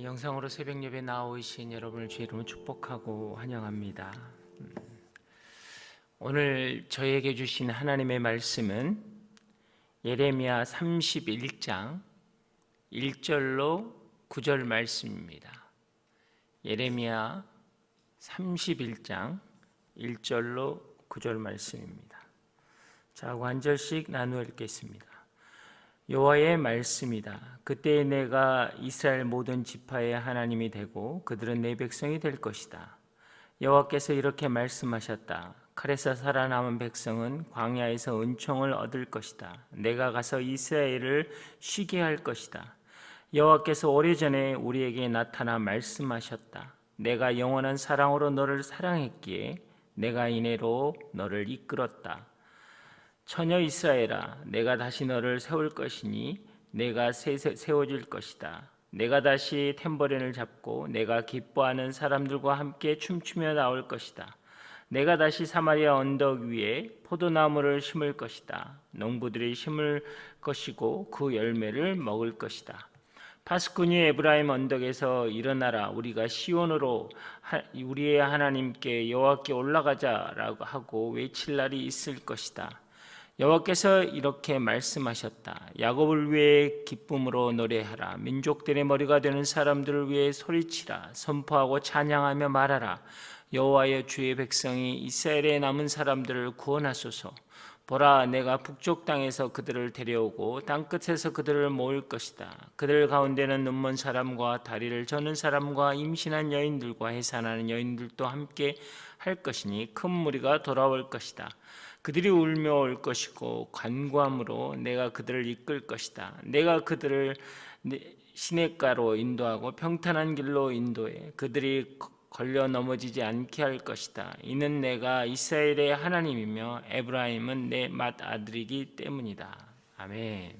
영상으로 새벽 예배 나오신 여러분을 주의 이름으로 축복하고 환영합니다. 오늘 저에게 주신 하나님의 말씀은 예레미야 31장 1절로 9절 말씀입니다. 예레미야 31장 1절로 9절 말씀입니다. 자, 한 절씩 나누어 읽겠습니다. 여호와의 말씀이다. 그때 내가 이스라엘 모든 지파의 하나님이 되고 그들은 내 백성이 될 것이다. 여호와께서 이렇게 말씀하셨다. 칼에서 살아남은 백성은 광야에서 은총을 얻을 것이다. 내가 가서 이스라엘을 쉬게 할 것이다. 여호와께서 오래전에 우리에게 나타나 말씀하셨다. 내가 영원한 사랑으로 너를 사랑했기에 내가 이내로 너를 이끌었다. 처녀 이스라엘아, 내가 다시 너를 세울 것이니 내가 세워질 것이다. 내가 다시 탬버린을 잡고 내가 기뻐하는 사람들과 함께 춤추며 나올 것이다. 내가 다시 사마리아 언덕 위에 포도나무를 심을 것이다. 농부들이 심을 것이고 그 열매를 먹을 것이다. 파스쿠니 에브라임 언덕에서 일어나라, 우리가 시온으로 우리의 하나님께 여호와께 올라가자라고 하고 외칠 날이 있을 것이다. 여호와께서 이렇게 말씀하셨다. 야곱을 위해 기쁨으로 노래하라. 민족들의 머리가 되는 사람들을 위해 소리치라. 선포하고 찬양하며 말하라. 여호와의 주의 백성이 이스라엘에 남은 사람들을 구원하소서. 보라, 내가 북쪽 땅에서 그들을 데려오고 땅끝에서 그들을 모을 것이다. 그들 가운데는 눈먼 사람과 다리를 저는 사람과 임신한 여인들과 해산하는 여인들도 함께 할 것이니 큰 무리가 돌아올 것이다. 그들이 울며 올 것이고 간구함으로 내가 그들을 이끌 것이다. 내가 그들을 시냇가로 인도하고 평탄한 길로 인도해 그들이 걸려 넘어지지 않게 할 것이다. 이는 내가 이스라엘의 하나님이며 에브라임은 내 맏아들이기 때문이다. 아멘.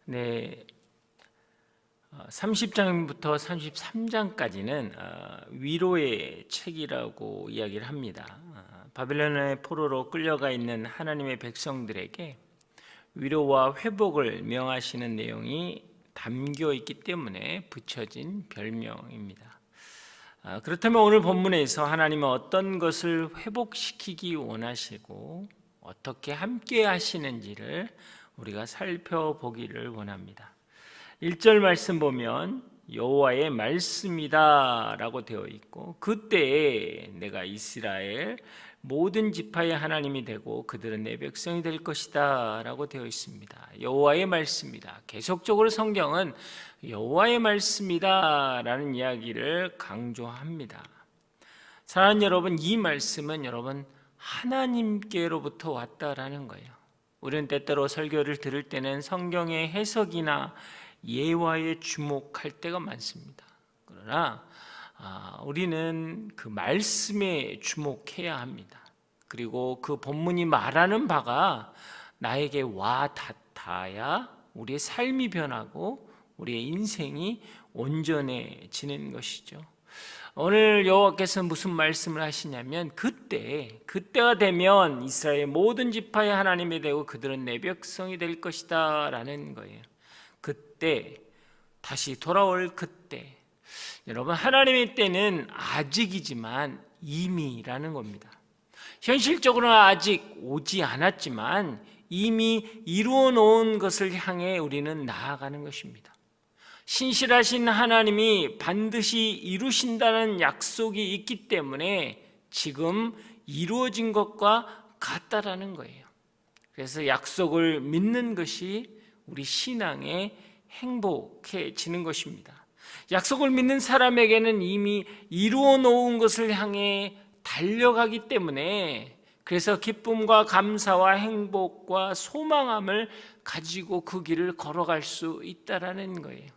네, 30장부터 33장까지는 위로의 책이라고 이야기를 합니다. 바벨론의 포로로 끌려가 있는 하나님의 백성들에게 위로와 회복을 명하시는 내용이 담겨 있기 때문에 붙여진 별명입니다. 그렇다면 오늘 본문에서 하나님은 어떤 것을 회복시키기 원하시고 어떻게 함께 하시는지를 우리가 살펴보기를 원합니다. 1절 말씀 보면 여호와의 말씀이다 라고 되어 있고, 그때에 내가 이스라엘 모든 지파의 하나님이 되고 그들은 내 백성이 될 것이다 라고 되어 있습니다. 여호와의 말씀이다. 계속적으로 성경은 여호와의 말씀이다 라는 이야기를 강조합니다. 사랑하는 여러분, 이 말씀은 여러분 하나님께로부터 왔다라는 거예요. 우리는 때때로 설교를 들을 때는 성경의 해석이나 예화에 주목할 때가 많습니다. 그러나 우리는 그 말씀에 주목해야 합니다. 그리고 그 본문이 말하는 바가 나에게 와 닿아야 우리의 삶이 변하고 우리의 인생이 온전해지는 것이죠. 오늘 여호와께서 무슨 말씀을 하시냐면 그때가 되면 이스라엘 모든 지파의 하나님이 되고 그들은 내 백성이 될 것이다 라는 거예요. 그때, 다시 돌아올 그때. 여러분, 하나님의 때는 아직이지만 이미라는 겁니다. 현실적으로는 아직 오지 않았지만 이미 이루어 놓은 것을 향해 우리는 나아가는 것입니다. 신실하신 하나님이 반드시 이루신다는 약속이 있기 때문에 지금 이루어진 것과 같다라는 거예요. 그래서 약속을 믿는 것이 우리 신앙에 행복해지는 것입니다. 약속을 믿는 사람에게는 이미 이루어 놓은 것을 향해 달려가기 때문에, 그래서 기쁨과 감사와 행복과 소망함을 가지고 그 길을 걸어갈 수 있다라는 거예요.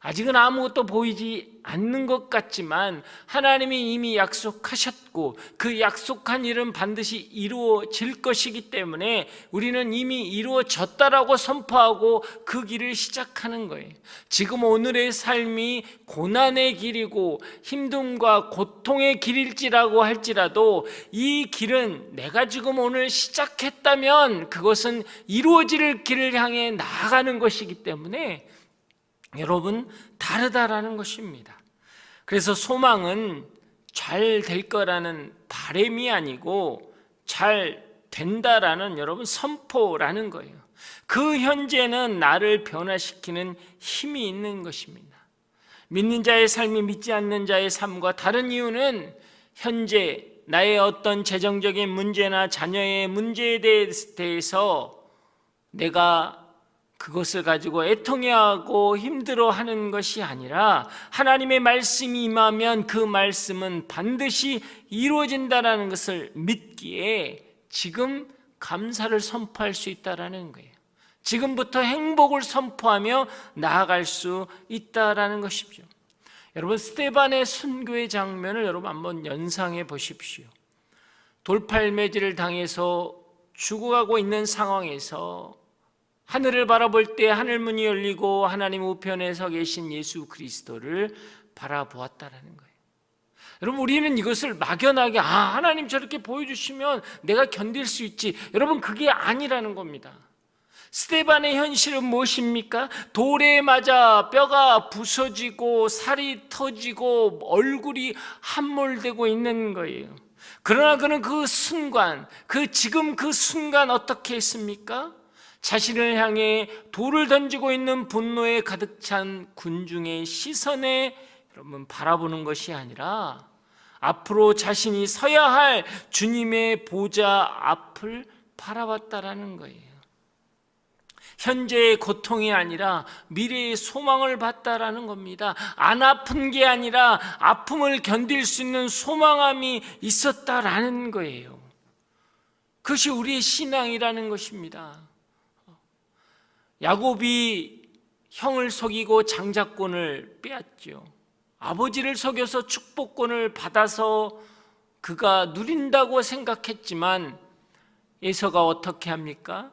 아직은 아무것도 보이지 않는 것 같지만 하나님이 이미 약속하셨고 그 약속한 일은 반드시 이루어질 것이기 때문에 우리는 이미 이루어졌다라고 선포하고 그 길을 시작하는 거예요. 지금 오늘의 삶이 고난의 길이고 힘듦과 고통의 길일지라고 할지라도 이 길은 내가 지금 오늘 시작했다면 그것은 이루어질 길을 향해 나아가는 것이기 때문에 여러분 다르다라는 것입니다. 그래서 소망은 잘 될 거라는 바람이 아니고 잘 된다라는 여러분 선포라는 거예요. 그 현재는 나를 변화시키는 힘이 있는 것입니다. 믿는 자의 삶이 믿지 않는 자의 삶과 다른 이유는 현재 나의 어떤 재정적인 문제나 자녀의 문제에 대해서 내가 그것을 가지고 애통해하고 힘들어하는 것이 아니라 하나님의 말씀이 임하면 그 말씀은 반드시 이루어진다는 것을 믿기에 지금 감사를 선포할 수 있다는 거예요. 지금부터 행복을 선포하며 나아갈 수 있다는 것이죠. 여러분 스데반의 순교의 장면을 여러분 한번 연상해 보십시오. 돌팔매질을 당해서 죽어가고 있는 상황에서 하늘을 바라볼 때 하늘문이 열리고 하나님 우편에 서 계신 예수 그리스도를 바라보았다라는 거예요. 여러분 우리는 이것을 막연하게 하나님 저렇게 보여주시면 내가 견딜 수 있지, 여러분 그게 아니라는 겁니다. 스데반의 현실은 무엇입니까? 돌에 맞아 뼈가 부서지고 살이 터지고 얼굴이 함몰되고 있는 거예요. 그러나 그는 그 순간, 지금 그 순간 어떻게 했습니까? 자신을 향해 돌을 던지고 있는 분노에 가득 찬 군중의 시선에 여러분 바라보는 것이 아니라 앞으로 자신이 서야 할 주님의 보좌 앞을 바라봤다라는 거예요. 현재의 고통이 아니라 미래의 소망을 봤다라는 겁니다. 안 아픈 게 아니라 아픔을 견딜 수 있는 소망함이 있었다라는 거예요. 그것이 우리의 신앙이라는 것입니다. 야곱이 형을 속이고 장자권을 빼앗죠. 아버지를 속여서 축복권을 받아서 그가 누린다고 생각했지만 에서가 어떻게 합니까?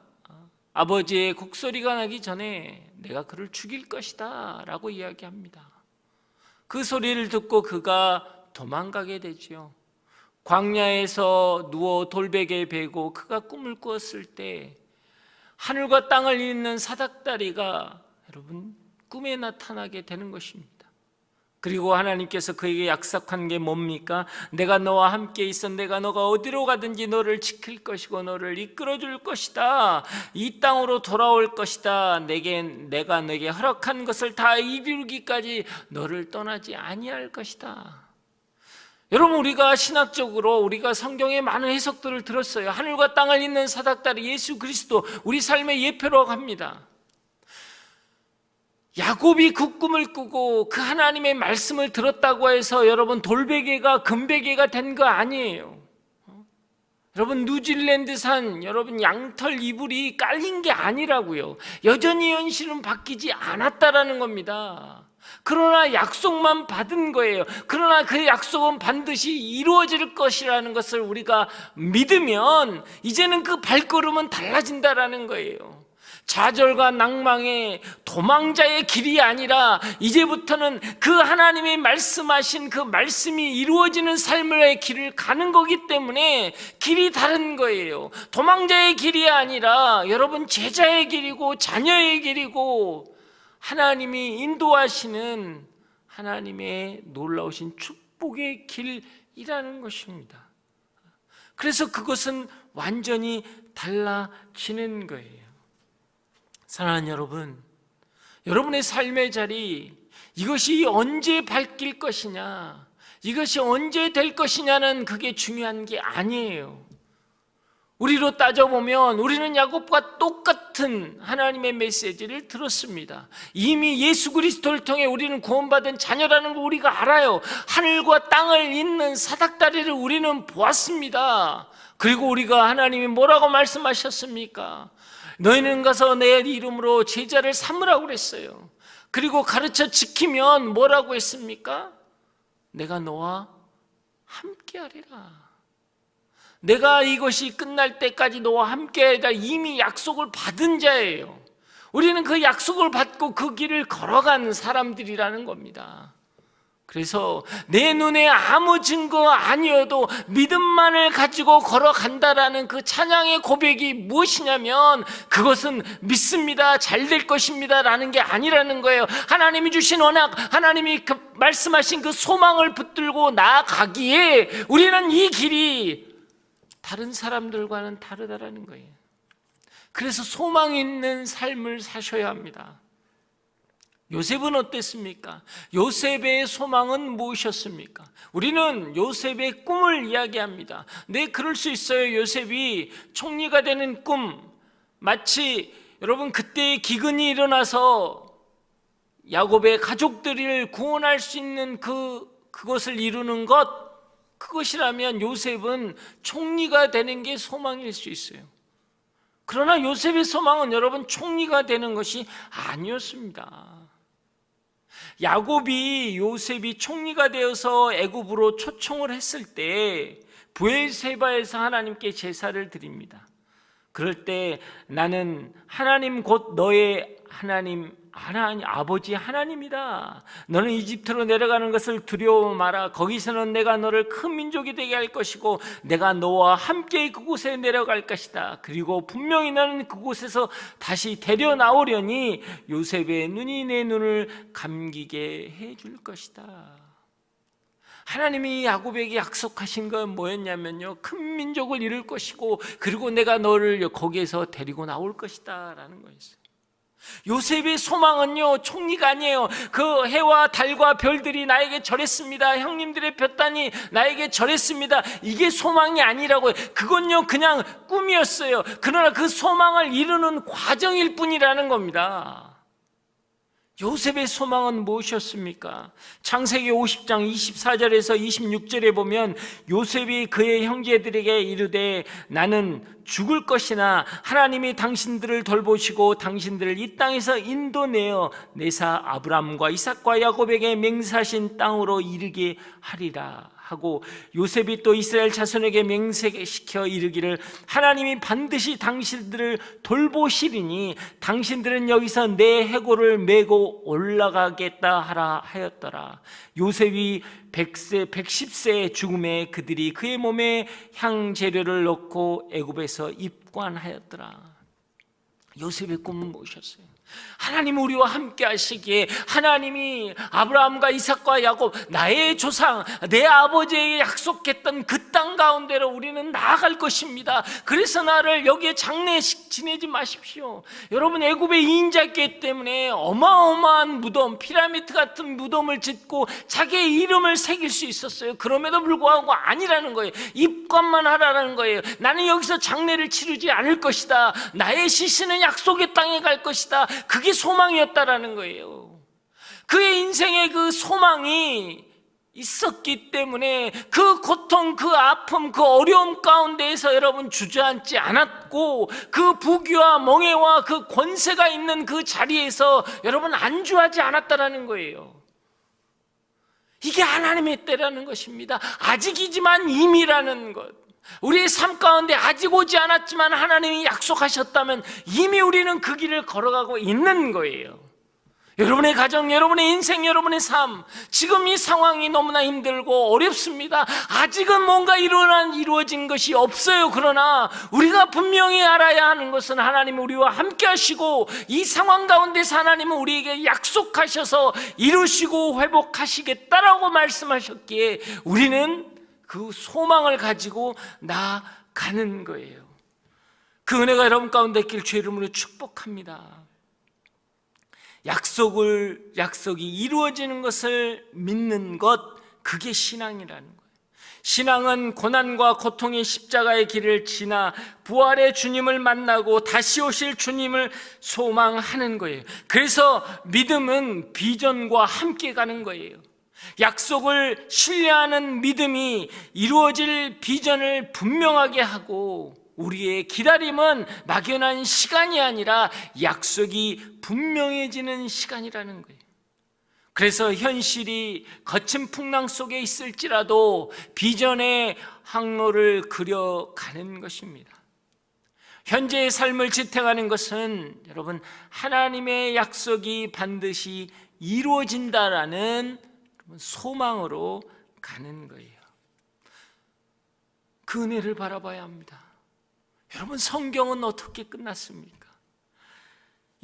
아버지의 곡소리가 나기 전에 내가 그를 죽일 것이다 라고 이야기합니다. 그 소리를 듣고 그가 도망가게 되죠. 광야에서 누워 돌베개에 베고 그가 꿈을 꾸었을 때 하늘과 땅을 잇는 사닥다리가 여러분 꿈에 나타나게 되는 것입니다. 그리고 하나님께서 그에게 약속한 게 뭡니까? 내가 너와 함께 있어 내가 너가 어디로 가든지 너를 지킬 것이고 너를 이끌어 줄 것이다. 이 땅으로 돌아올 것이다. 내가 너에게 허락한 것을 다 이루기까지 너를 떠나지 아니할 것이다. 여러분 우리가 신학적으로 우리가 성경의 많은 해석들을 들었어요. 하늘과 땅을 잇는 사닥다리 예수 그리스도 우리 삶의 예표라고 합니다. 야곱이 그 꿈을 꾸고 그 하나님의 말씀을 들었다고 해서 여러분 돌베개가 금베개가 된 거 아니에요. 여러분 뉴질랜드산 여러분 양털 이불이 깔린 게 아니라고요. 여전히 현실은 바뀌지 않았다라는 겁니다. 그러나 약속만 받은 거예요. 그러나 그 약속은 반드시 이루어질 것이라는 것을 우리가 믿으면 이제는 그 발걸음은 달라진다라는 거예요. 좌절과 낭망의 도망자의 길이 아니라 이제부터는 그 하나님이 말씀하신 그 말씀이 이루어지는 삶의 길을 가는 거기 때문에 길이 다른 거예요. 도망자의 길이 아니라 여러분 제자의 길이고 자녀의 길이고 하나님이 인도하시는 하나님의 놀라우신 축복의 길이라는 것입니다. 그래서 그것은 완전히 달라지는 거예요. 사랑하는 여러분, 여러분의 삶의 자리 이것이 언제 바뀔 것이냐, 이것이 언제 될 것이냐는 그게 중요한 게 아니에요. 우리로 따져보면 우리는 야곱과 똑같은 하나님의 메시지를 들었습니다. 이미 예수 그리스도를 통해 우리는 구원받은 자녀라는 거 우리가 알아요. 하늘과 땅을 잇는 사닥다리를 우리는 보았습니다. 그리고 우리가 하나님이 뭐라고 말씀하셨습니까? 너희는 가서 내 이름으로 제자를 삼으라고 그랬어요. 그리고 가르쳐 지키면 뭐라고 했습니까? 내가 너와 함께하리라. 내가 이것이 끝날 때까지 너와 함께하리라. 이미 약속을 받은 자예요. 우리는 그 약속을 받고 그 길을 걸어간 사람들이라는 겁니다. 그래서 내 눈에 아무 증거 아니어도 믿음만을 가지고 걸어간다라는 그 찬양의 고백이 무엇이냐면 그것은 믿습니다, 잘 될 것입니다 라는 게 아니라는 거예요. 하나님이 주신 언약, 하나님이 말씀하신 그 소망을 붙들고 나아가기에 우리는 이 길이 다른 사람들과는 다르다라는 거예요. 그래서 소망 있는 삶을 사셔야 합니다. 요셉은 어땠습니까? 요셉의 소망은 무엇이었습니까? 우리는 요셉의 꿈을 이야기합니다. 네, 그럴 수 있어요. 요셉이 총리가 되는 꿈, 마치 여러분 그때 기근이 일어나서 야곱의 가족들을 구원할 수 있는 그것을 이루는 그것이라면 요셉은 총리가 되는 게 소망일 수 있어요. 그러나 요셉의 소망은 여러분 총리가 되는 것이 아니었습니다. 야곱이 요셉이 총리가 되어서 애굽으로 초청을 했을 때 브엘세바에서 하나님께 제사를 드립니다. 그럴 때 나는 하나님 곧 너의 하나님 아버지 하나님이다. 너는 이집트로 내려가는 것을 두려워 마라. 거기서는 내가 너를 큰 민족이 되게 할 것이고 내가 너와 함께 그곳에 내려갈 것이다. 그리고 분명히 너는 그곳에서 다시 데려 나오려니 요셉의 눈이 내 눈을 감기게 해줄 것이다. 하나님이 야곱에게 약속하신 건 뭐였냐면요, 큰 민족을 이룰 것이고 그리고 내가 너를 거기에서 데리고 나올 것이다 라는 거였어요. 요셉의 소망은요 총리가 아니에요. 그 해와 달과 별들이 나에게 절했습니다, 형님들의 볕단이 나에게 절했습니다, 이게 소망이 아니라고요. 그건요 그냥 꿈이었어요. 그러나 그 소망을 이루는 과정일 뿐이라는 겁니다. 요셉의 소망은 무엇이었습니까? 창세기 50장 24절에서 26절에 보면 요셉이 그의 형제들에게 이르되 나는 죽을 것이나 하나님이 당신들을 돌보시고 당신들을 이 땅에서 인도내어 내사 아브람과 이삭과 야곱에게 맹세하신 땅으로 이르게 하리라 하고, 요셉이 또 이스라엘 자손에게 맹세시켜 이르기를 하나님이 반드시 당신들을 돌보시리니 당신들은 여기서 내 해골을 메고 올라가겠다 하라 하였더라. 요셉이 110세의 죽음에 그들이 그의 몸에 향재료를 넣고 애굽에서 입관하였더라. 요셉의 꿈은 무엇이었어요? 하나님 우리와 함께 하시기에 하나님이 아브라함과 이삭과 야곱, 나의 조상, 내 아버지에게 약속했던 그 땅 가운데로 우리는 나아갈 것입니다. 그래서 나를 여기에 장례식 지내지 마십시오. 여러분, 애굽의 이인자였기 때문에 어마어마한 무덤, 피라미드 같은 무덤을 짓고 자기의 이름을 새길 수 있었어요. 그럼에도 불구하고 아니라는 거예요. 입관만 하라는 거예요. 나는 여기서 장례를 치르지 않을 것이다. 나의 시신은 약속의 땅에 갈 것이다. 그게 소망이었다라는 거예요. 그의 인생에 그 소망이 있었기 때문에 그 고통, 그 아픔, 그 어려움 가운데에서 여러분 주저앉지 않았고, 그 부귀와 멍에와 그 권세가 있는 그 자리에서 여러분 안주하지 않았다라는 거예요. 이게 하나님의 때라는 것입니다. 아직이지만 이미라는 것. 우리의 삶 가운데 아직 오지 않았지만 하나님이 약속하셨다면 이미 우리는 그 길을 걸어가고 있는 거예요. 여러분의 가정, 여러분의 인생, 여러분의 삶, 지금 이 상황이 너무나 힘들고 어렵습니다. 아직은 뭔가 이루어진 것이 없어요. 그러나 우리가 분명히 알아야 하는 것은 하나님이 우리와 함께 하시고 이 상황 가운데서 하나님은 우리에게 약속하셔서 이루시고 회복하시겠다라고 말씀하셨기에 우리는 그 소망을 가지고 나아가는 거예요. 그 은혜가 여러분 가운데 있길 주의 이름으로 축복합니다. 약속이 이루어지는 것을 믿는 것, 그게 신앙이라는 거예요. 신앙은 고난과 고통의 십자가의 길을 지나 부활의 주님을 만나고 다시 오실 주님을 소망하는 거예요. 그래서 믿음은 비전과 함께 가는 거예요. 약속을 신뢰하는 믿음이 이루어질 비전을 분명하게 하고, 우리의 기다림은 막연한 시간이 아니라 약속이 분명해지는 시간이라는 거예요. 그래서 현실이 거친 풍랑 속에 있을지라도 비전의 항로를 그려가는 것입니다. 현재의 삶을 지탱하는 것은 여러분 하나님의 약속이 반드시 이루어진다라는 소망으로 가는 거예요. 그 은혜를 바라봐야 합니다. 여러분, 성경은 어떻게 끝났습니까?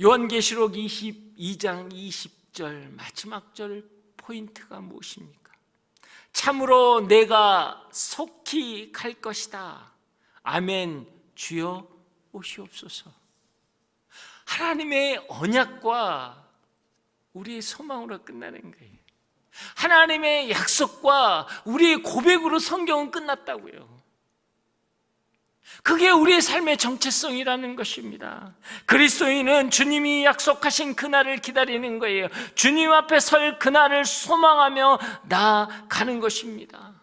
요한계시록 22장 20절 마지막 절 포인트가 무엇입니까? 참으로 내가 속히 갈 것이다. 아멘. 주여 오시옵소서. 하나님의 언약과 우리의 소망으로 끝나는 거예요. 하나님의 약속과 우리의 고백으로 성경은 끝났다고요. 그게 우리의 삶의 정체성이라는 것입니다. 그리스도인은 주님이 약속하신 그날을 기다리는 거예요. 주님 앞에 설 그날을 소망하며 나아가는 것입니다.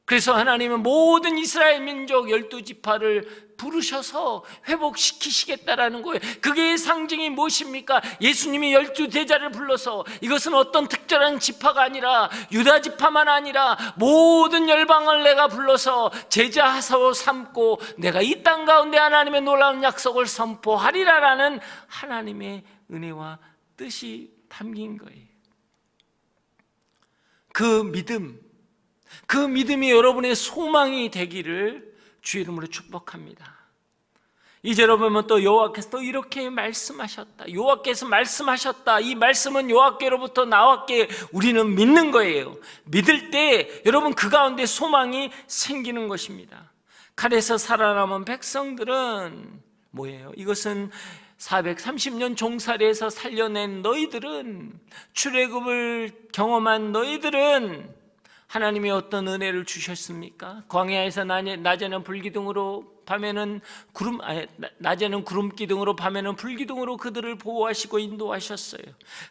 그래서 하나님은 모든 이스라엘 민족 12지파를 부르셔서 회복시키시겠다라는 거예요. 그게 상징이 무엇입니까? 예수님이 12제자를 불러서 이것은 어떤 특별한 지파가 아니라 유다 지파만 아니라 모든 열방을 내가 불러서 제자로 삼고 내가 이 땅 가운데 하나님의 놀라운 약속을 선포하리라라는 하나님의 은혜와 뜻이 담긴 거예요. 그 믿음이 여러분의 소망이 되기를 주의 이름으로 축복합니다. 이제로 보면 또 여호와께서 또 이렇게 말씀하셨다. 여호와께서 말씀하셨다. 이 말씀은 여호와께로부터 나왔기에 우리는 믿는 거예요. 믿을 때 여러분 그 가운데 소망이 생기는 것입니다. 칼에서 살아남은 백성들은 뭐예요? 이것은 430년 종살이에서 살려낸 너희들은, 출애굽을 경험한 너희들은 하나님이 어떤 은혜를 주셨습니까? 광야에서 낮에는 불기둥으로 밤에는 낮에는 구름기둥으로 밤에는 불기둥으로 그들을 보호하시고 인도하셨어요.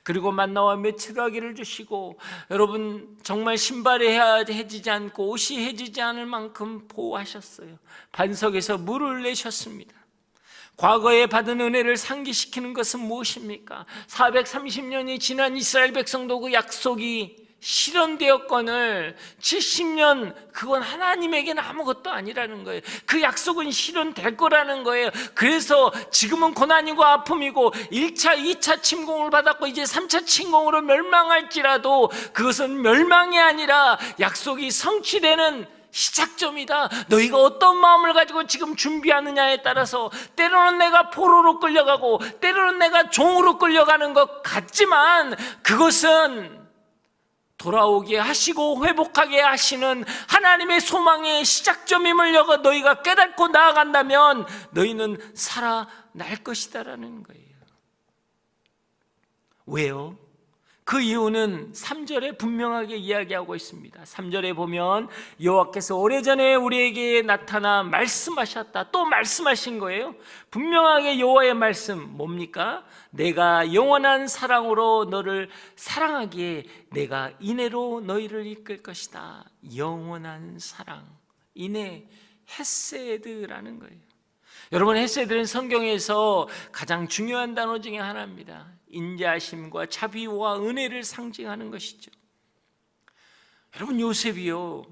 그리고 만나와 메추라기를 주시고 여러분 정말 신발이 해지지 않고 옷이 해지지 않을 만큼 보호하셨어요. 반석에서 물을 내셨습니다. 과거에 받은 은혜를 상기시키는 것은 무엇입니까? 430년이 지난 이스라엘 백성도 그 약속이 실현되었거늘 70년 그건 하나님에게는 아무것도 아니라는 거예요. 그 약속은 실현될 거라는 거예요. 그래서 지금은 고난이고 아픔이고 1차, 2차 침공을 받았고 이제 3차 침공으로 멸망할지라도 그것은 멸망이 아니라 약속이 성취되는 시작점이다. 너희가 어떤 마음을 가지고 지금 준비하느냐에 따라서 때로는 내가 포로로 끌려가고 때로는 내가 종으로 끌려가는 것 같지만 그것은 돌아오게 하시고 회복하게 하시는 하나님의 소망의 시작점임을 너희가 깨닫고 나아간다면 너희는 살아날 것이다라는 거예요. 왜요? 그 이유는 3절에 분명하게 이야기하고 있습니다. 3절에 보면 여호와께서 오래전에 우리에게 나타나 말씀하셨다. 또 말씀하신 거예요. 분명하게 여호와의 말씀 뭡니까? 내가 영원한 사랑으로 너를 사랑하기에 내가 인애로 너희를 이끌 것이다. 영원한 사랑, 인애, 헤세드라는 거예요. 여러분, 헤세드는 성경에서 가장 중요한 단어 중에 하나입니다. 인자심과 자비와 은혜를 상징하는 것이죠. 여러분, 요셉이요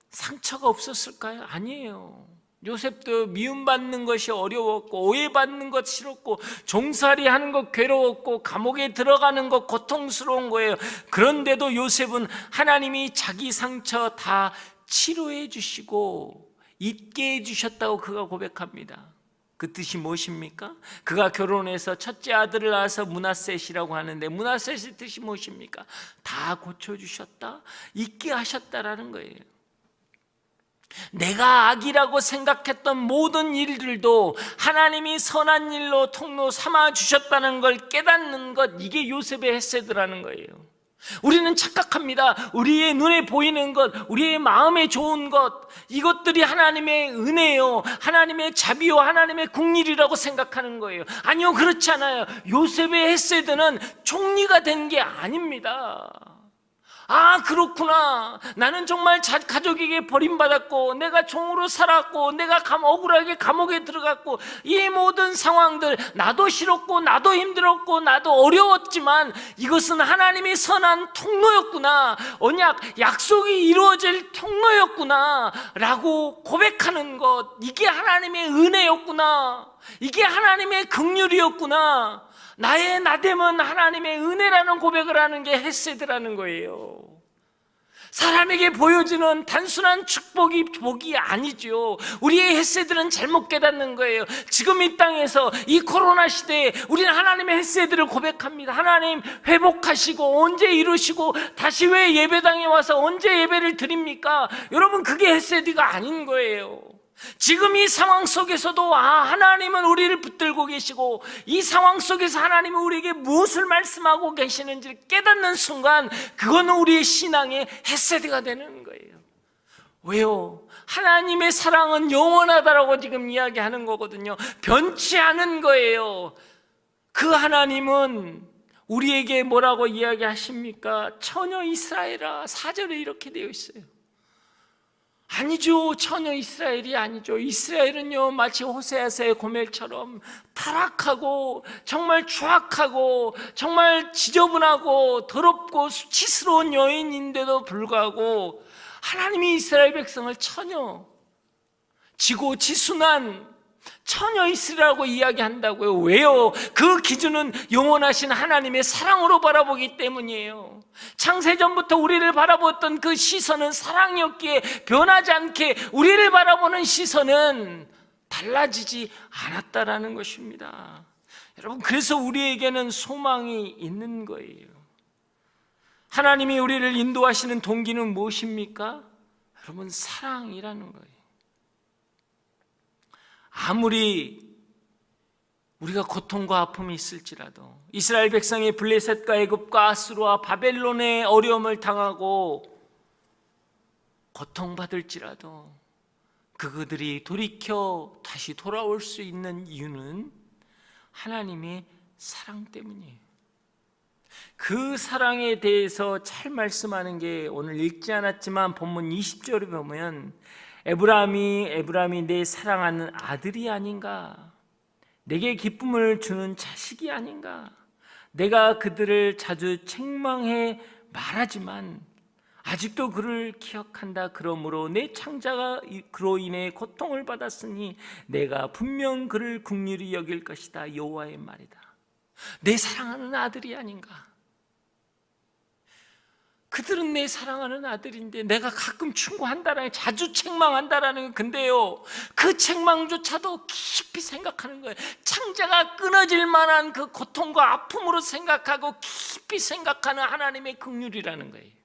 상처가 없었을까요? 아니에요. 요셉도 미움받는 것이 어려웠고 오해받는 것 싫었고 종살이 하는 것 괴로웠고 감옥에 들어가는 것 고통스러운 거예요. 그런데도 요셉은 하나님이 자기 상처 다 치료해 주시고 잊게 해 주셨다고 그가 고백합니다. 그 뜻이 무엇입니까? 그가 결혼해서 첫째 아들을 낳아서 므낫셋이라고 하는데 므낫셋의 뜻이 무엇입니까? 다 고쳐주셨다, 잊게 하셨다라는 거예요. 내가 악이라고 생각했던 모든 일들도 하나님이 선한 일로 통로 삼아 주셨다는 걸 깨닫는 것, 이게 요셉의 헤세드라는 거예요. 우리는 착각합니다. 우리의 눈에 보이는 것, 우리의 마음에 좋은 것, 이것들이 하나님의 은혜요, 하나님의 자비요, 하나님의 국률이라고 생각하는 거예요. 아니요, 그렇지 않아요. 요셉의 헤세드는 총리가 된 게 아닙니다. 아, 그렇구나. 나는 정말 가족에게 버림받았고 내가 종으로 살았고 내가 억울하게 감옥에 들어갔고 이 모든 상황들 나도 싫었고 나도 힘들었고 나도 어려웠지만 이것은 하나님의 선한 통로였구나, 언약, 약속이 이루어질 통로였구나 라고 고백하는 것, 이게 하나님의 은혜였구나, 이게 하나님의 긍휼이었구나. 나의 나됨은 하나님의 은혜라는 고백을 하는 게 헤세드라는 거예요. 사람에게 보여주는 단순한 축복이 복이 아니죠. 우리의 헤세드는 잘못 깨닫는 거예요. 지금 이 땅에서 이 코로나 시대에 우리는 하나님의 헤세드를 고백합니다. 하나님 회복하시고 언제 이루시고 다시 왜 예배당에 와서 언제 예배를 드립니까? 여러분, 그게 헤세드가 아닌 거예요. 지금 이 상황 속에서도 하나님은 우리를 붙들고 계시고 이 상황 속에서 하나님은 우리에게 무엇을 말씀하고 계시는지를 깨닫는 순간 그거는 우리의 신앙의 헤세드가 되는 거예요. 왜요? 하나님의 사랑은 영원하다라고 지금 이야기하는 거거든요. 변치 않은 거예요. 그 하나님은 우리에게 뭐라고 이야기하십니까? 처녀 이스라엘아, 4절에 이렇게 되어 있어요. 아니죠. 처녀 이스라엘이 아니죠. 이스라엘은요, 마치 호세아서의 고멜처럼 타락하고 정말 추악하고 정말 지저분하고 더럽고 수치스러운 여인인데도 불구하고 하나님이 이스라엘 백성을 처녀, 지고지순한 처녀 이스라엘이라고 이야기한다고요. 왜요? 그 기준은 영원하신 하나님의 사랑으로 바라보기 때문이에요. 창세전부터 우리를 바라보았던 그 시선은 사랑이었기에 변하지 않게 우리를 바라보는 시선은 달라지지 않았다라는 것입니다. 여러분, 그래서 우리에게는 소망이 있는 거예요. 하나님이 우리를 인도하시는 동기는 무엇입니까? 여러분, 사랑이라는 거예요. 아무리 우리가 고통과 아픔이 있을지라도 이스라엘 백성이 블레셋과 애굽과 아수르와 바벨론의 어려움을 당하고 고통받을지라도 그들이 돌이켜 다시 돌아올 수 있는 이유는 하나님의 사랑 때문이에요. 그 사랑에 대해서 잘 말씀하는 게 오늘 읽지 않았지만 본문 20절에 보면 에브라임이 내 사랑하는 아들이 아닌가, 내게 기쁨을 주는 자식이 아닌가. 내가 그들을 자주 책망해 말하지만 아직도 그를 기억한다. 그러므로 내 창자가 그로 인해 고통을 받았으니 내가 분명 그를 긍휼히 여길 것이다. 여호와의 말이다. 내 사랑하는 아들이 아닌가. 그들은 내 사랑하는 아들인데 내가 가끔 충고한다라는, 자주 책망한다라는 건, 근데요, 그 책망조차도 깊이 생각하는 거예요. 창자가 끊어질 만한 그 고통과 아픔으로 생각하고 깊이 생각하는 하나님의 긍휼이라는 거예요.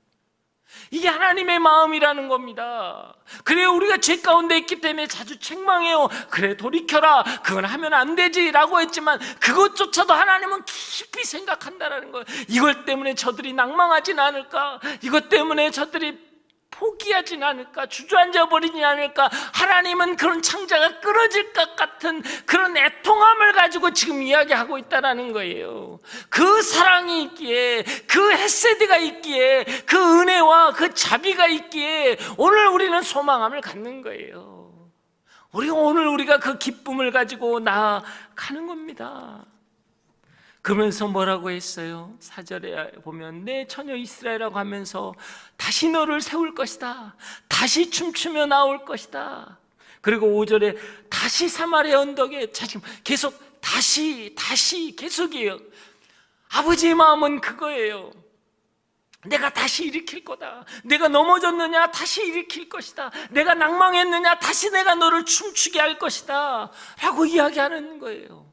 이게 하나님의 마음이라는 겁니다. 그래요, 우리가 죄 가운데 있기 때문에 자주 책망해요. 그래, 돌이켜라, 그건 하면 안 되지 라고 했지만 그것조차도 하나님은 깊이 생각한다라는 거예요. 이것 때문에 저들이 낭망하진 않을까? 이것 때문에 저들이 포기하진 않을까? 주저앉아 버리지 않을까? 하나님은 그런 창자가 끊어질 것 같은 그런 애통함을 가지고 지금 이야기하고 있다는 거예요. 그 사랑이 있기에, 그 헤세드가 있기에, 그 은혜와 그 자비가 있기에 오늘 우리는 소망함을 갖는 거예요. 우리가 그 기쁨을 가지고 나아가는 겁니다. 그러면서 뭐라고 했어요? 4절에 보면 내 처녀 이스라엘이라고 하면서 다시 너를 세울 것이다. 다시 춤추며 나올 것이다. 그리고 5절에 다시 사마리아 언덕에, 지금 계속 다시 계속이에요. 아버지의 마음은 그거예요. 내가 다시 일으킬 거다. 내가 넘어졌느냐? 다시 일으킬 것이다. 내가 낭망했느냐? 다시 내가 너를 춤추게 할 것이다 라고 이야기하는 거예요.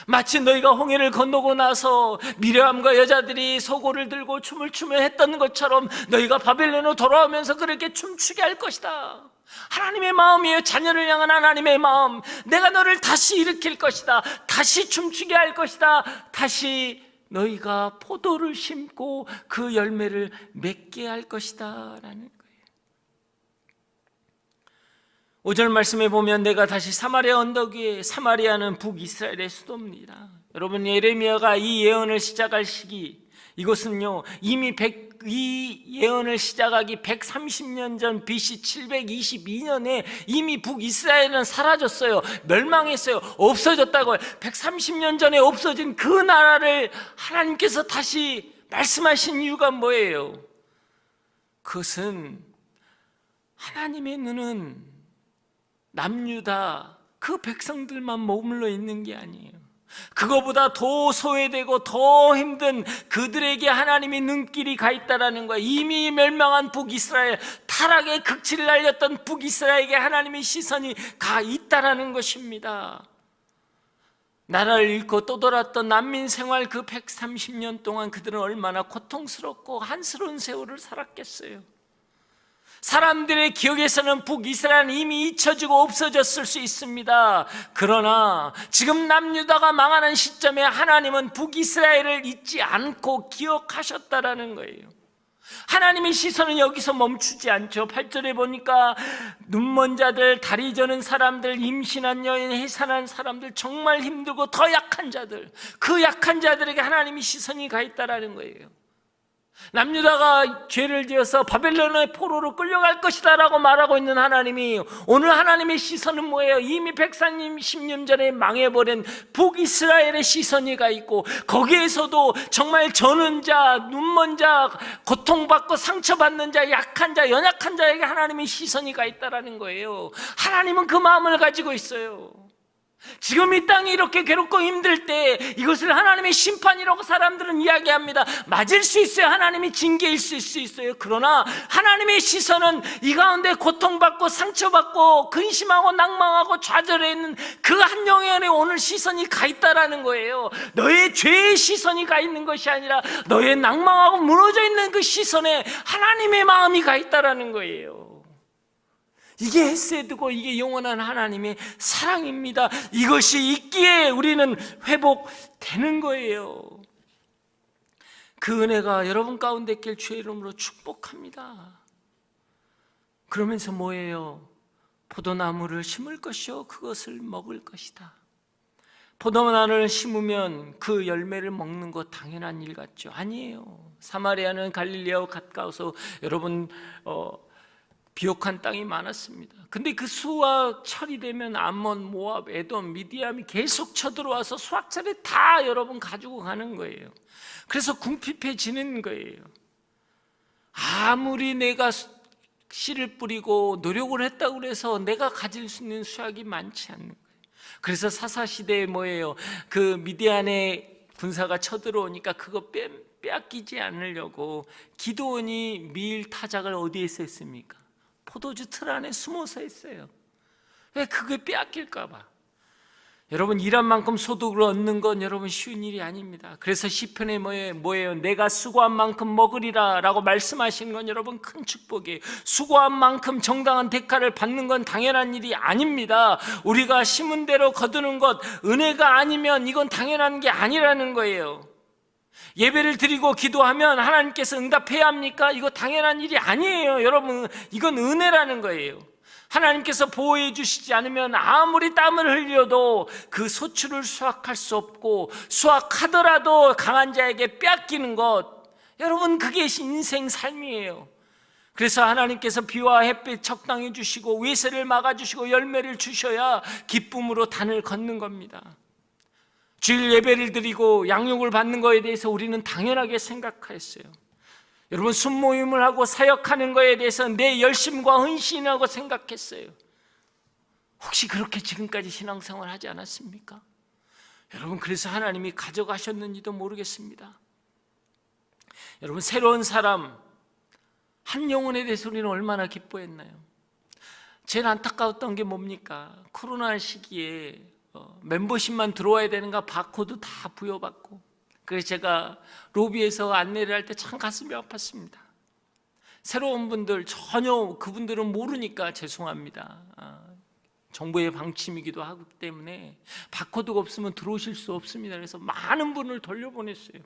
마치 너희가 홍해를 건너고 나서 미르암과 여자들이 소고를 들고 춤을 추며 했던 것처럼 너희가 바벨론으로 돌아오면서 그렇게 춤추게 할 것이다. 하나님의 마음이에요. 자녀를 향한 하나님의 마음. 내가 너를 다시 일으킬 것이다. 다시 춤추게 할 것이다. 다시 너희가 포도를 심고 그 열매를 맺게 할 것이다 라는 5절 말씀에 보면 내가 다시 사마리아 언덕 위에, 사마리아는 북이스라엘의 수도입니다. 여러분, 예레미야가 이 예언을 시작할 시기, 이것은요 이미 이 예언을 시작하기 130년 전 BC 722년에 이미 북이스라엘은 사라졌어요. 멸망했어요. 없어졌다고요. 130년 전에 없어진 그 나라를 하나님께서 다시 말씀하신 이유가 뭐예요? 그것은 하나님의 눈은 남유다 그 백성들만 머물러 있는 게 아니에요. 그거보다 더 소외되고 더 힘든 그들에게 하나님의 눈길이 가 있다라는 거예요. 이미 멸망한 북이스라엘, 타락의 극치를 날렸던 북이스라엘에게 하나님의 시선이 가 있다라는 것입니다. 나라를 잃고 떠돌았던 난민 생활 그 130년 동안 그들은 얼마나 고통스럽고 한스러운 세월을 살았겠어요. 사람들의 기억에서는 북이스라엘은 이미 잊혀지고 없어졌을 수 있습니다. 그러나 지금 남유다가 망하는 시점에 하나님은 북이스라엘을 잊지 않고 기억하셨다라는 거예요. 하나님의 시선은 여기서 멈추지 않죠. 8절에 보니까 눈먼 자들, 다리 저는 사람들, 임신한 여인, 해산한 사람들, 정말 힘들고 더 약한 자들, 그 약한 자들에게 하나님의 시선이 가 있다라는 거예요. 남유다가 죄를 지어서 바벨론의 포로로 끌려갈 것이다 라고 말하고 있는 하나님이, 오늘 하나님의 시선은 뭐예요? 이미 130년 전에 망해버린 북이스라엘의 시선이 가 있고, 거기에서도 정말 저는 자, 눈먼 자, 고통받고 상처받는 자, 약한 자, 연약한 자에게 하나님의 시선이 가 있다는 거예요. 하나님은 그 마음을 가지고 있어요. 지금 이 땅이 이렇게 괴롭고 힘들 때 이것을 하나님의 심판이라고 사람들은 이야기합니다. 맞을 수 있어요. 하나님이 징계일 수 있어요. 그러나 하나님의 시선은 이 가운데 고통받고 상처받고 근심하고 낭망하고 좌절해 있는 그 한 영혼에 오늘 시선이 가 있다라는 거예요. 너의 죄의 시선이 가 있는 것이 아니라 너의 낭망하고 무너져 있는 그 시선에 하나님의 마음이 가 있다라는 거예요. 이게 헤세드고 이게 영원한 하나님의 사랑입니다. 이것이 있기에 우리는 회복되는 거예요. 그 은혜가 여러분 가운데 있길 주의 이름으로 축복합니다. 그러면서 뭐예요? 포도나무를 심을 것이요 그것을 먹을 것이다. 포도나무를 심으면 그 열매를 먹는 것 당연한 일 같죠? 아니에요. 사마리아는 갈릴리아와 가까워서 여러분 비옥한 땅이 많았습니다. 근데 그 수확철이 되면 암몬, 모압, 에돔, 미디안이 계속 쳐들어와서 수확철에 다 여러분 가지고 가는 거예요. 그래서 궁핍해지는 거예요. 아무리 내가 씨를 뿌리고 노력을 했다고 해서 내가 가질 수 있는 수확이 많지 않는 거예요. 그래서 사사시대에 뭐예요? 그 미디안의 군사가 쳐들어오니까 그거 빼앗기지 않으려고 기드온이 밀 타작을 어디에서 했습니까? 포도주 틀 안에 숨어서 했어요. 왜? 그게 빼앗길까 봐. 여러분, 일한 만큼 소득을 얻는 건 여러분 쉬운 일이 아닙니다. 그래서 시편에 뭐예요? 내가 수고한 만큼 먹으리라 라고 말씀하시는 건 여러분 큰 축복이에요. 수고한 만큼 정당한 대가를 받는 건 당연한 일이 아닙니다. 우리가 심은 대로 거두는 것, 은혜가 아니면 이건 당연한 게 아니라는 거예요. 예배를 드리고 기도하면 하나님께서 응답해야 합니까? 이거 당연한 일이 아니에요. 여러분, 이건 은혜라는 거예요. 하나님께서 보호해 주시지 않으면 아무리 땀을 흘려도 그 소출을 수확할 수 없고, 수확하더라도 강한 자에게 빼앗기는 것, 여러분 그게 인생 삶이에요. 그래서 하나님께서 비와 햇빛 적당히 주시고 외세를 막아주시고 열매를 주셔야 기쁨으로 단을 걷는 겁니다. 주일 예배를 드리고 양육을 받는 것에 대해서 우리는 당연하게 생각했어요. 여러분, 순모임을 하고 사역하는 것에 대해서 내 열심과 헌신이라고 생각했어요. 혹시 그렇게 지금까지 신앙생활 하지 않았습니까? 여러분, 그래서 하나님이 가져가셨는지도 모르겠습니다. 여러분, 새로운 사람 한 영혼에 대해서 우리는 얼마나 기뻐했나요? 제일 안타까웠던 게 뭡니까? 코로나 시기에 멤버십만 들어와야 되는가 바코드 다 부여받고, 그래서 제가 로비에서 안내를 할 때 참 가슴이 아팠습니다. 새로운 분들 전혀 그분들은 모르니까 죄송합니다. 정부의 방침이기도 하기 때문에 바코드가 없으면 들어오실 수 없습니다. 그래서 많은 분을 돌려보냈어요.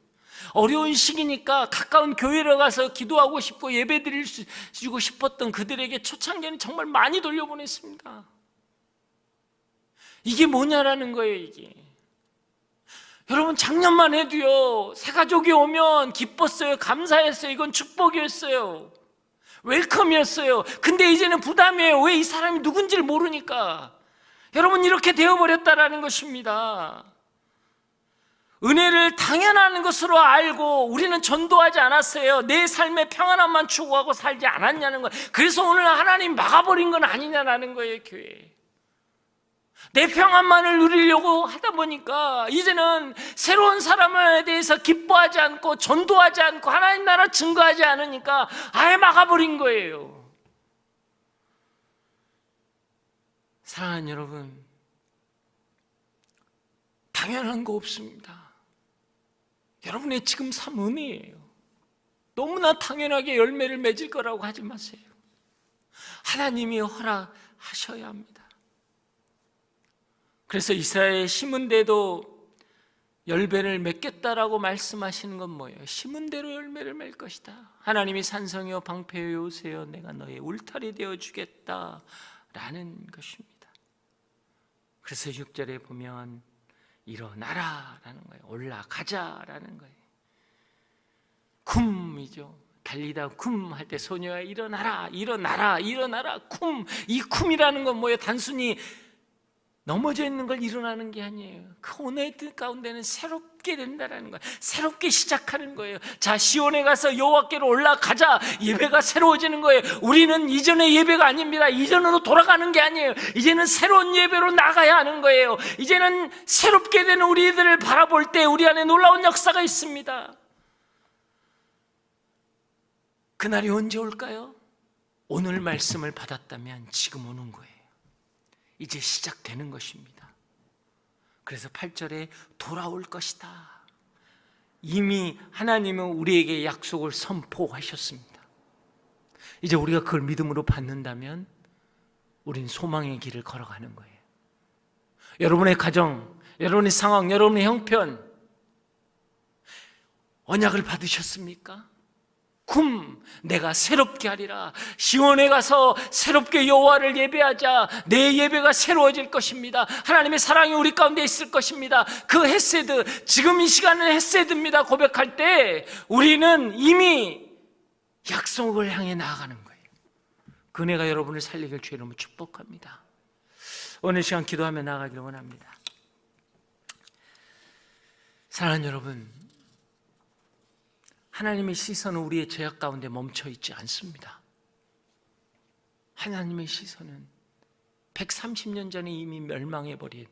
어려운 시기니까 가까운 교회로 가서 기도하고 싶고 예배 드리고 싶었던 그들에게 초창기에는 정말 많이 돌려보냈습니다. 이게 뭐냐라는 거예요. 이게 여러분, 작년만 해도요, 새가족이 오면 기뻤어요. 감사했어요. 이건 축복이었어요. 웰컴이었어요. 근데 이제는 부담이에요. 왜? 이 사람이 누군지를 모르니까. 여러분, 이렇게 되어버렸다라는 것입니다. 은혜를 당연한 것으로 알고 우리는 전도하지 않았어요. 내 삶의 평안함만 추구하고 살지 않았냐는 거예요. 그래서 오늘 하나님 막아버린 건 아니냐라는 거예요. 교회. 내 평안만을 누리려고 하다 보니까 이제는 새로운 사람에 대해서 기뻐하지 않고 전도하지 않고 하나님 나라 증거하지 않으니까 아예 막아버린 거예요. 사랑하는 여러분, 당연한 거 없습니다. 여러분의 지금 삶 은혜예요. 너무나 당연하게 열매를 맺을 거라고 하지 마세요. 하나님이 허락하셔야 합니다. 그래서 이스라엘 심은 데도 열매를 맺겠다라고 말씀하시는 건 뭐예요? 심은 대로 열매를 맺을 것이다. 하나님이 산성이여 방패여 요새여 내가 너의 울타리 되어 주겠다 라는 것입니다. 그래서 6절에 보면 일어나라 라는 거예요. 올라가자 라는 거예요. 쿰이죠. 달리다 쿰 할 때 소녀야 일어나라 일어나라 일어나라 쿰. 이 쿰이라는 건 뭐예요? 단순히 넘어져 있는 걸 일어나는 게 아니에요. 그 오늘의 뜻 가운데는 새롭게 된다라는 거예요. 새롭게 시작하는 거예요. 자, 시온에 가서 여호와께로 올라가자. 예배가 새로워지는 거예요. 우리는 이전의 예배가 아닙니다. 이전으로 돌아가는 게 아니에요. 이제는 새로운 예배로 나가야 하는 거예요. 이제는 새롭게 되는 우리들을 바라볼 때 우리 안에 놀라운 역사가 있습니다. 그날이 언제 올까요? 오늘 말씀을 받았다면 지금 오는 거예요. 이제 시작되는 것입니다. 그래서 8절에 돌아올 것이다. 이미 하나님은 우리에게 약속을 선포하셨습니다. 이제 우리가 그걸 믿음으로 받는다면 우린 소망의 길을 걸어가는 거예요. 여러분의 가정, 여러분의 상황, 여러분의 형편 언약을 받으셨습니까? 내가 새롭게 하리라. 시온에 가서 새롭게 여호와를 예배하자. 내 예배가 새로워질 것입니다. 하나님의 사랑이 우리 가운데 있을 것입니다. 그 헤세드, 지금 이 시간은 헤세드입니다. 고백할 때 우리는 이미 약속을 향해 나아가는 거예요. 그 은혜가 여러분을 살리길 주의 이름으로 축복합니다. 오늘 시간 기도하며 나아가길 원합니다. 사랑하는 여러분, 하나님의 시선은 우리의 죄악 가운데 멈춰 있지 않습니다. 하나님의 시선은 130년 전에 이미 멸망해버린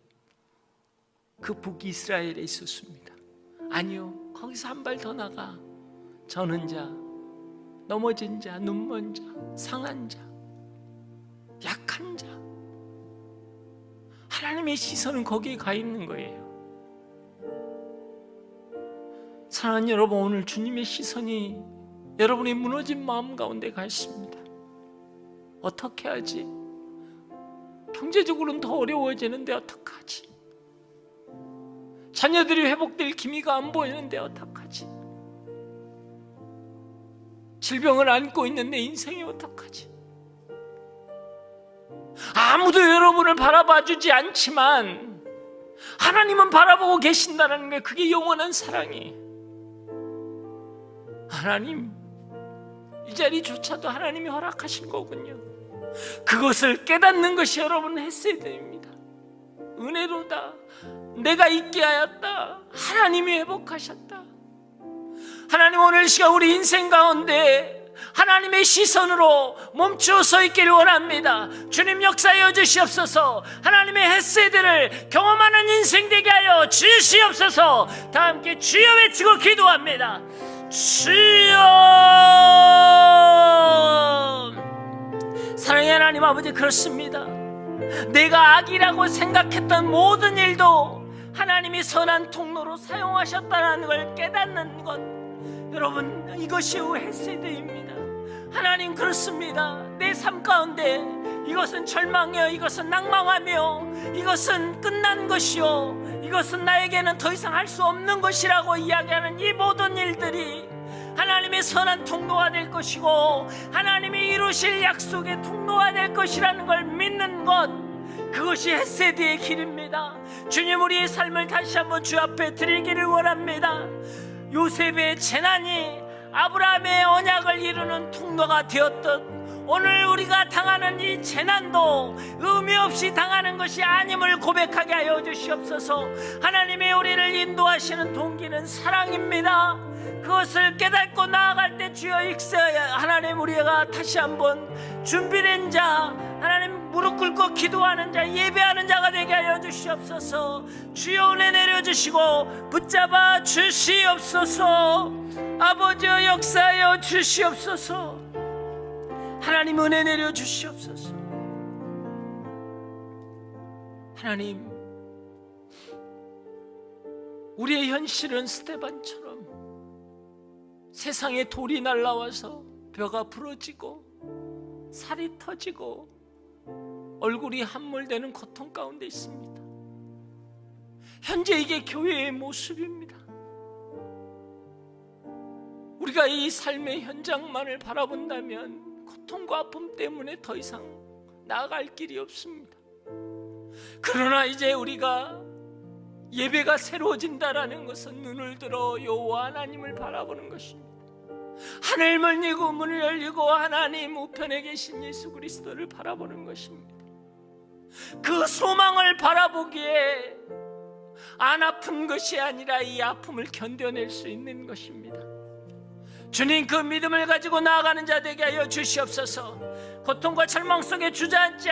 그 북이스라엘에 있었습니다. 아니요, 거기서 한 발 더 나가 저는 자, 넘어진 자, 눈먼 자, 상한 자, 약한 자, 하나님의 시선은 거기에 가 있는 거예요. 사랑하는 여러분, 오늘 주님의 시선이 여러분의 무너진 마음 가운데 가 있습니다. 어떻게 하지? 경제적으로는 더 어려워지는데 어떡하지? 자녀들이 회복될 기미가 안 보이는데 어떡하지? 질병을 안고 있는 내 인생이 어떡하지? 아무도 여러분을 바라봐주지 않지만 하나님은 바라보고 계신다는 게, 그게 영원한 사랑이에요. 하나님, 이 자리조차도 하나님이 허락하신 거군요. 그것을 깨닫는 것이 여러분 헤세드입니다. 은혜로다. 내가 있게 하였다. 하나님이 회복하셨다. 하나님, 오늘 시간 우리 인생 가운데 하나님의 시선으로 멈추어 서 있기를 원합니다. 주님 역사하여 주시옵소서. 하나님의 헤세드를 경험하는 인생 되게 하여 주시옵소서. 다 함께 주여 외치고 기도합니다. 주여! 사랑의 하나님 아버지, 그렇습니다. 내가 악이라고 생각했던 모든 일도 하나님이 선한 통로로 사용하셨다는 걸 깨닫는 것, 여러분, 이것이 헤세드입니다. 하나님, 그렇습니다. 내 삶 가운데 이것은 절망이요, 이것은 낭망하며, 이것은 끝난 것이요, 이것은 나에게는 더 이상 할 수 없는 것이라고 이야기하는 이 모든 일들이 하나님의 선한 통로가 될 것이고 하나님이 이루실 약속의 통로가 될 것이라는 걸 믿는 것, 그것이 헤세드의 길입니다. 주님, 우리의 삶을 다시 한번 주 앞에 드리기를 원합니다. 요셉의 재난이 아브라함의 언약을 이루는 통로가 되었듯 오늘 우리가 당하는 이 재난도 의미 없이 당하는 것이 아님을 고백하게 하여 주시옵소서. 하나님의 우리를 인도하시는 동기는 사랑입니다. 그것을 깨닫고 나아갈 때 주여 익세하여 하나님, 우리가 다시 한번 준비된 자, 하나님 무릎 꿇고 기도하는 자, 예배하는 자가 되게 하여 주시옵소서. 주여 은혜 내려주시고 붙잡아 주시옵소서. 아버지여 역사하여 주시옵소서. 하나님 은혜 내려주시옵소서. 하나님, 우리의 현실은 스데반처럼 세상에 돌이 날라와서 뼈가 부러지고 살이 터지고 얼굴이 함몰되는 고통 가운데 있습니다. 현재 이게 교회의 모습입니다. 우리가 이 삶의 현장만을 바라본다면 고통과 아픔 때문에 더 이상 나아갈 길이 없습니다. 그러나 이제 우리가 예배가 새로워진다라는 것은 눈을 들어 여호와 하나님을 바라보는 것입니다. 하늘을 열고 문을 열리고 하나님 우편에 계신 예수 그리스도를 바라보는 것입니다. 그 소망을 바라보기에 안 아픈 것이 아니라 이 아픔을 견뎌낼 수 있는 것입니다. 주님, 그 믿음을 가지고 나아가는 자 되게 하여 주시옵소서. 고통과 절망 속에 주저앉지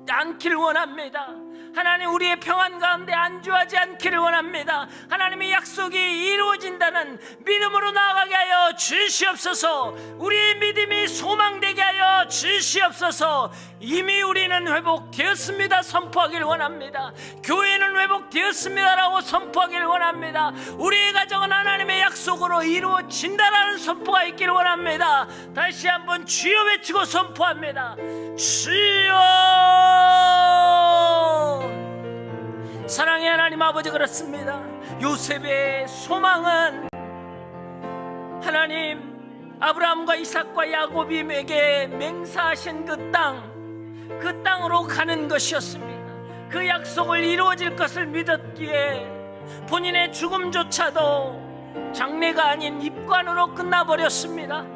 않기를 원합니다. 하나님, 우리의 평안 가운데 안주하지 않기를 원합니다. 하나님의 약속이 이루어진다는 믿음으로 나아가게 하여 주시옵소서. 우리의 믿음이 소망되게 하여 주시옵소서. 이미 우리는 회복되었습니다 선포하기를 원합니다. 교회는 회복되었습니다라고 선포하기를 원합니다. 우리의 가정은 하나님의 약속으로 이루어진다라는 선포가 있기를 원합니다. 다시 한번 주여 외치고 선포합니다. 주여! 사랑의 하나님 아버지, 그렇습니다. 요셉의 소망은 하나님 아브라함과 이삭과 야곱에게 맹세하신 그 땅으로 가는 것이었습니다. 그 약속을 이루어질 것을 믿었기에 본인의 죽음조차도 장례가 아닌 입관으로 끝나버렸습니다.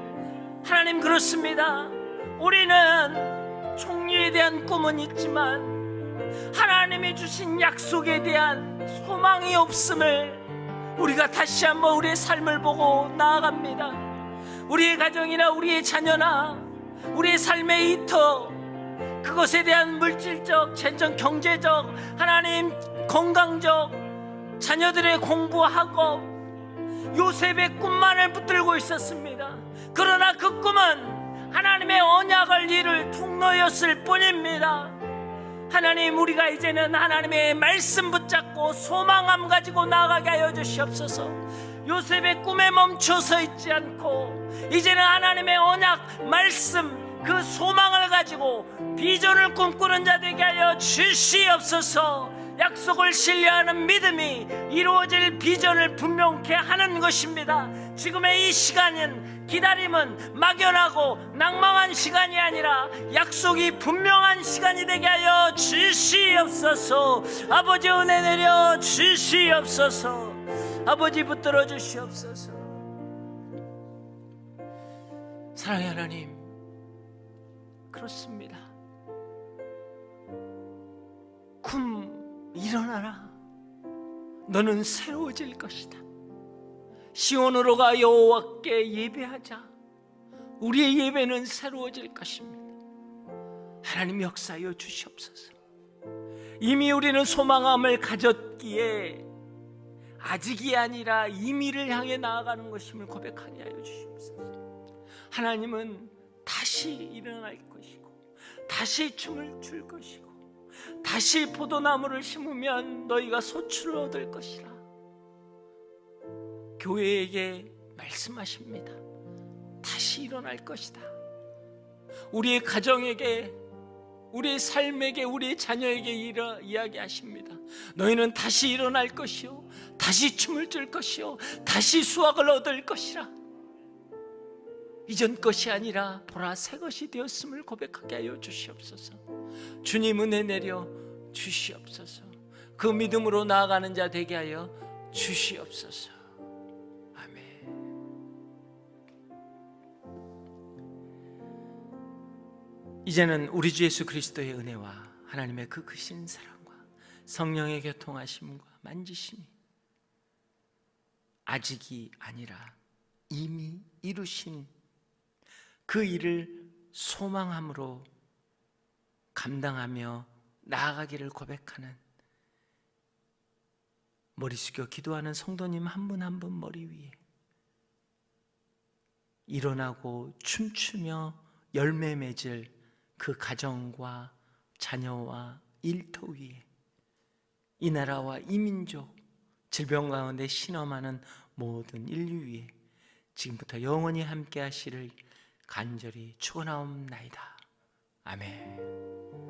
하나님, 그렇습니다. 우리는 총리에 대한 꿈은 있지만 하나님이 주신 약속에 대한 소망이 없음을 우리가 다시 한번 우리의 삶을 보고 나아갑니다. 우리의 가정이나 우리의 자녀나 우리의 삶의 이터, 그것에 대한 물질적, 재정, 경제적, 하나님 건강적, 자녀들의 공부, 학업, 요셉의 꿈만을 붙들고 있었습니다. 그러나 그 꿈은 하나님의 언약을 이룰 통로였을 뿐입니다. 하나님, 우리가 이제는 하나님의 말씀 붙잡고 소망함 가지고 나아가게 하여 주시옵소서. 요셉의 꿈에 멈춰서 있지 않고 이제는 하나님의 언약 말씀, 그 소망을 가지고 비전을 꿈꾸는 자 되게 하여 주시옵소서. 약속을 신뢰하는 믿음이 이루어질 비전을 분명케 하는 것입니다. 지금의 이 시간은, 기다림은 막연하고 낭망한 시간이 아니라 약속이 분명한 시간이 되게 하여 주시옵소서. 아버지, 은혜 내려 주시옵소서. 아버지, 붙들어 주시옵소서. 사랑의 하나님, 그렇습니다. 금 일어나라, 너는 새로워질 것이다. 시온으로 가 여호와께 예배하자. 우리의 예배는 새로워질 것입니다. 하나님, 역사하여 주시옵소서. 이미 우리는 소망함을 가졌기에 아직이 아니라 이미를 향해 나아가는 것임을 고백하게 하여 주시옵소서. 하나님은 다시 일어날 것이고 다시 춤을 출 것이고 다시 포도나무를 심으면 너희가 소출을 얻을 것이라. 교회에게 말씀하십니다. 다시 일어날 것이다. 우리의 가정에게, 우리의 삶에게, 우리의 자녀에게 이야기하십니다. 너희는 다시 일어날 것이요, 다시 춤을 출 것이요, 다시 수확을 얻을 것이라. 이전 것이 아니라 보라 새 것이 되었음을 고백하게 하여 주시옵소서. 주님, 은혜 내려 주시옵소서. 그 믿음으로 나아가는 자 되게 하여 주시옵소서. 아멘. 이제는 우리 주 예수 그리스도의 은혜와 하나님의 그 크신 사랑과 성령의 교통하심과 만지심이 아직이 아니라 이미 이루신 그 일을 소망함으로 감당하며 나아가기를 고백하는, 머리 숙여 기도하는 성도님 한 분 한 분 머리 위에 일어나고 춤추며 열매 맺을 그 가정과 자녀와 일터 위에, 이 나라와 이 민족, 질병 가운데 신음하는 모든 인류 위에 지금부터 영원히 함께 하시를 간절히 축원하옵나이다. 아멘.